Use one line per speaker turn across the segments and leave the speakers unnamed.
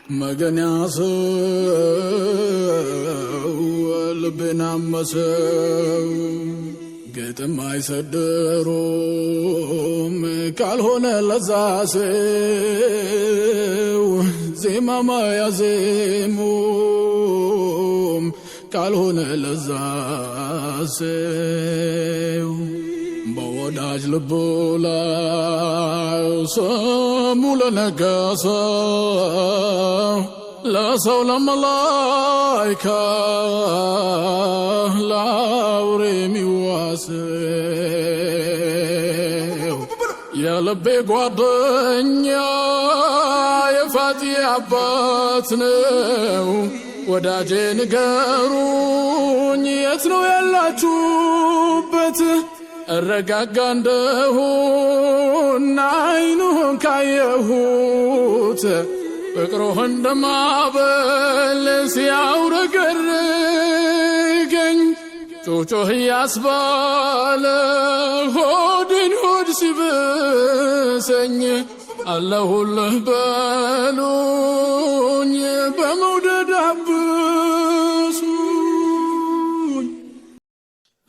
مغنياسو لبنا مسو قتم ما يسدروم كالهون لزاسو زيما ما يزيموم كالهون لزاسو بوداج لبولا سمول نقاسا لا سول ملايكا لا ورمي واسو يا لبي قوادنيا يا فاتي عباتنو وداجي نقاروني يتنو يلا جوبت الرقاق عندهن عينهن كايهوت فكروهن دمابل سياورق الرقن توتوه ياسبال هودن هود سبسن الله الله بالون بمودد عبسون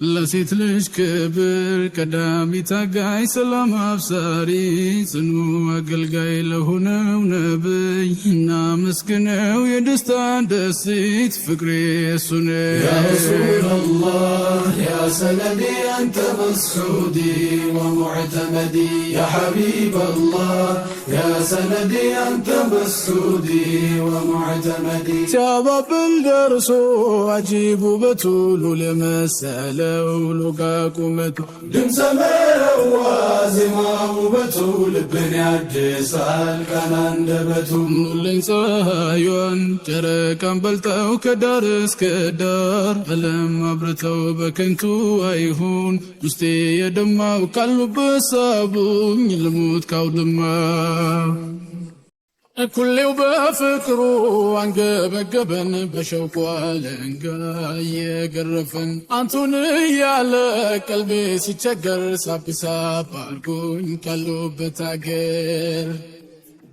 لسيت ليش كبر كدامي تاقاي سلام أبصاري سنو أقلقاي لهنا ونبي نامسكنو يدستان دسيت فكري سنو
يا رسول الله يا سندي أنت مسعودي ومعتمدي يا حبيب الله يا سندي أنت مسعودي ومعتمدي
شباب الدرسو عجيب بتولو لمسألة ولقاكمتو
دم سمير وازمه بتول بني عدسال كان اندبتو
نولين صايون تركان بلتاو كدار اسكدار ألم أبرتو بكنتو أيهون مستي يدماو كالو بسابو يلموت كاو دماو كل بفكرو عنقبن بشوق والانقا يقرفن انتون يالا قلبي سيتشجر ساب ساب الكون كلو بتاجر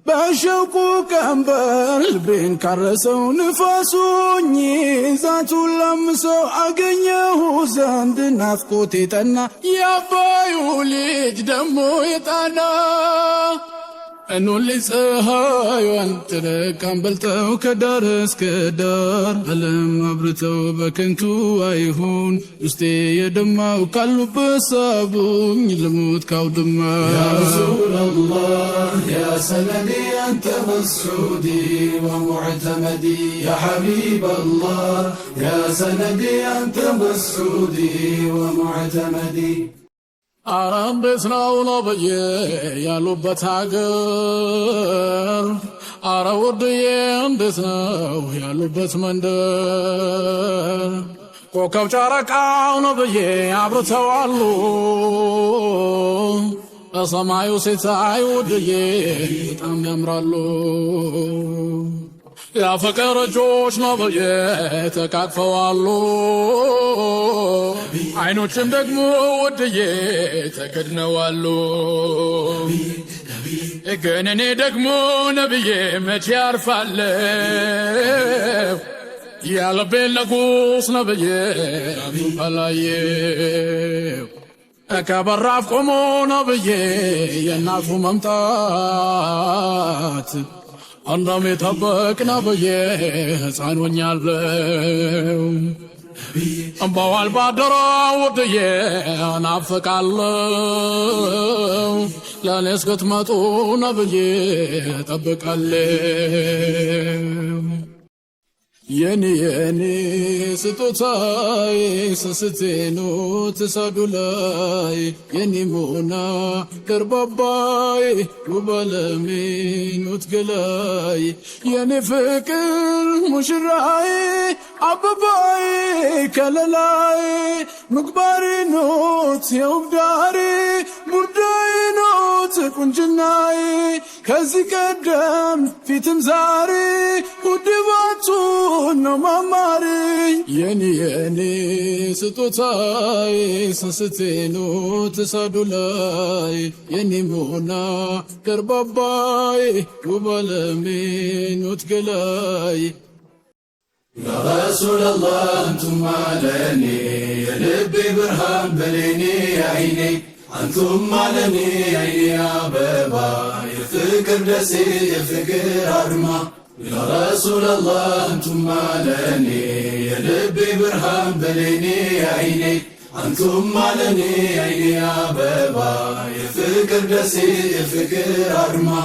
بشوق كمبر بين كرسو نفاسوني ذاتو لمسو اغنيو زند نافقوتي تنا يا بايو ليج دمو يطانا انو اللي صهايوان تركان بلتو كدار اسكدار ألم أبرتو بكنتو أيهون استي يدماو كالو بسابو يلموت كاو دماو
يا رسول الله يا سندي أنت مسعودي ومعتمدي يا حبيب الله يا سندي أنت مسعودي ومعتمدي
አረም ቤት ነው ነብዬ ያሉበት ሀገር አረ ውድዬ እንዴት ነው ያሉበት መንደር ኮከብ ጨረቃው ነብዬ አብርተዋሉ በሰማዩ ሲታይ ውድዬ በጣም ያምራሉ የፍቅር እጆች ነብዬ ተቃቅፈዋሉ አይኖችም ደግሞ ውድዬ ተከድነዋሉ ግን እኔ ደግሞ ነብዬ መቼ ያርፋለሁ ያለቤን ለጉስ ነብዬ አላየሁ ከበራፍ ቆሞ ነብዬ የእናቱ መምጣት አንዳም የጠበቅ ነብዬ ሕፃን ሆኛለሁ እምባዋል ባደረ ውድዬ ናፍቃለሁ ለእኔ እስክትመጡ ነብዬ እጠብቃለሁ የኔ ስጦታዬ ስስቴኑ ትሰዱላይ የኔ ሙና ቅርባባይ ውበለሚኑት ገላይ የኔ ፍቅር ሙሽራዬ አበባዬ ከለላይ ምግባሬ ኖት የውብዳሬ ቡርዳዬ ኖት ቁንጅናዬ ከዚህ ቀደም ፊትም ዛሬ ውድባች ውበቱን ነው መማር የኔ ስጦታዬ ስስቴኑ ትሰዱ ላይ የኔ ሙና ገርባባዬ ውበለሜኑት ገላይ
يا رسول الله أنتم علني يا لبي برهان بليني يا عيني أنتم علني يا عيني يا بابا يا فكر دسي يا فكر أرما يا رسول الله أنتم علني يا لبي برهان بليني يا عيني أنتم علني يا عيني يا بابا يا فكر دسي يا فكر أرما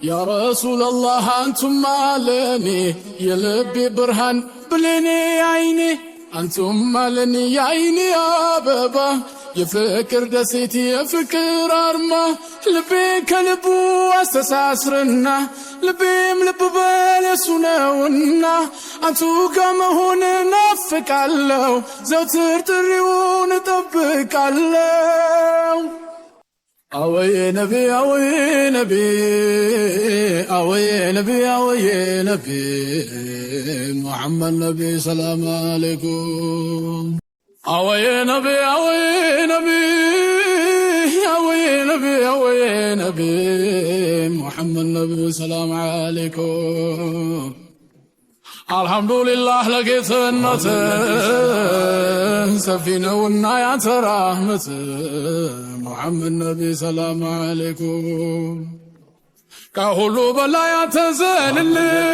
يا رسول الله أنتم علني يا لبي برهان بليني يا عيني أنتم علني يا عيني يا بابا يفكر دسيتي يفكر أرما لبي كلبو أستساسرنا لبي ملب بالسناونا أنتو كما هون نفك الله زوتر تريون طبك الله أوي نبي أوي نبي أوي نبي أوي نبي محمد نبي سلام عليكم أوي نبي أوي نبي أوي نبي أوي نبي محمد نبي سلام عليكم الحمد لله لقيت النته سفينة والنايا رحمة محمد نبي سلام عليكم كهولو بلايا تزللن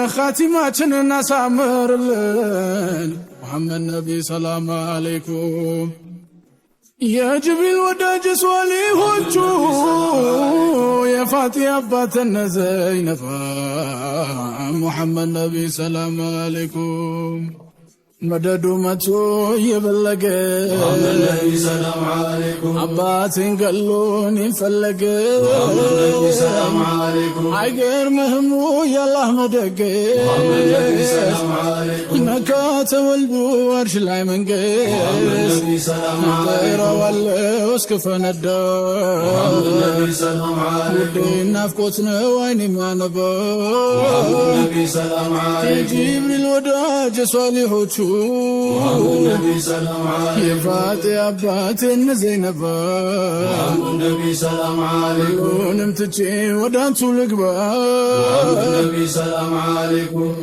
خاتماتنا نسامرلن محمد نبي سلام عليكم يا جبريل وداج صالحوچو يا فاتي اباتنا زينفا محمد نبي سلام عليكم مددو متو يبلغ
محمد نبي سلام عليكم
اباتين قالون يفلغ
محمد نبي سلام عليكم
ايغر مهمو يالله مدق
محمد نبي سلام عليكم
نكات والبو ورش لاي منقل
محمد نبي سلام عليكم
والله اسكفندا
محمد نبي سلام عليكم
نافقوتنا ويني ما نبا
محمد نبي سلام عليكم
جبريل وداج صالحوچو
محمد نبي سلام عليكم
يا فاتي اباتن زينبا
محمد نبي سلام عليكم
نمتجي ودانتو لقبا
محمد نبي سلام عليكم